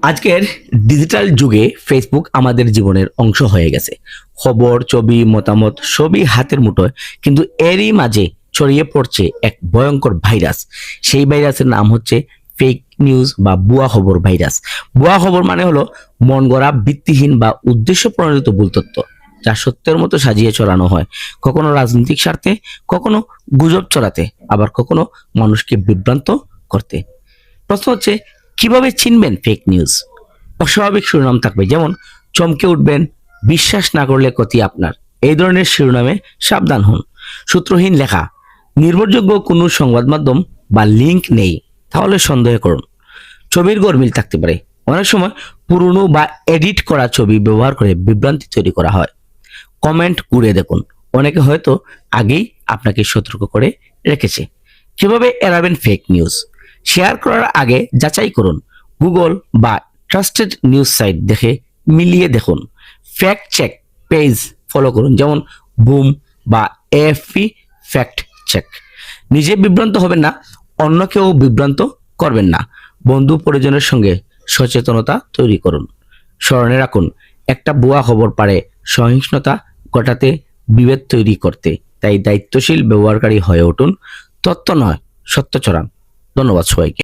আজকের ডিজিটাল যুগে ফেসবুক আমাদের জীবনের অংশ হয়ে গেছে। খবর, ছবি, মতামত সবই হাতের মুঠোয়, কিন্তু এরই মাঝে ছড়িয়ে পড়ছে এক ভয়ঙ্কর ভাইরাস। সেই ভাইরাসের নাম হচ্ছে ফেক নিউজ বা ভুয়া খবর ভাইরাস। ভুয়া খবর মানে হলো মন গড়া, ভিত্তিহীন বা উদ্দেশ্য প্রণোদিত ভুল তথ্য, যা সত্যের মতো সাজিয়ে ছড়ানো হয়। কখনো রাজনৈতিক স্বার্থে, কখনো গুজব ছড়াতে, আবার কখনো মানুষকে বিভ্রান্ত করতে। প্রশ্ন হচ্ছে, কিভাবে চিনবেন ফেক নিউজ? অস্বাভাবিক শিরোনাম থাকবে, যেমন চমকে উঠবেন, বিশ্বাস না করলে ক্ষতি আপনার, এই ধরনের শিরোনামে সাবধান হন। সূত্রহীন লেখা, নির্ভরযোগ্য কোনো সংবাদ মাধ্যম বা লিংক নেই, তাহলে সন্দেহ করুন। ছবির গরমিল থাকতে পারে, অনেক সময় পুরনো বা এডিট করা ছবি ব্যবহার করে বিভ্রান্তি তৈরি করা হয়। কমেন্ট ঘুরে দেখুন, অনেকে হয়তো আগেই আপনাকে সতর্ক করে রেখেছে। কিভাবে এড়াবেন ফেক নিউজ? শেয়ার করার আগে যাচাই করুন। গুগল বা ট্রাস্টেড নিউজ সাইট দেখে মিলিয়ে দেখুন। ফ্যাক্ট চেক পেজ ফলো করুন, যেমন বুম বা এএফপি ফ্যাক্ট চেক। নিজে বিভ্রান্ত হবেন না, অন্যকেও বিভ্রান্ত করবেন না। বন্ধু পরিজনের সঙ্গে সচেতনতা তৈরি করুন। স্মরণে রাখুন, একটা ভুয়া খবর পারে সহিংসতা ঘটাতে, বিভেদ তৈরি করতে। তাই দায়িত্বশীল ব্যবহারকারী হয়ে উঠুন। তথ্য নয়, সত্য ছড়ান। ধন্যবাদ সবাইকে।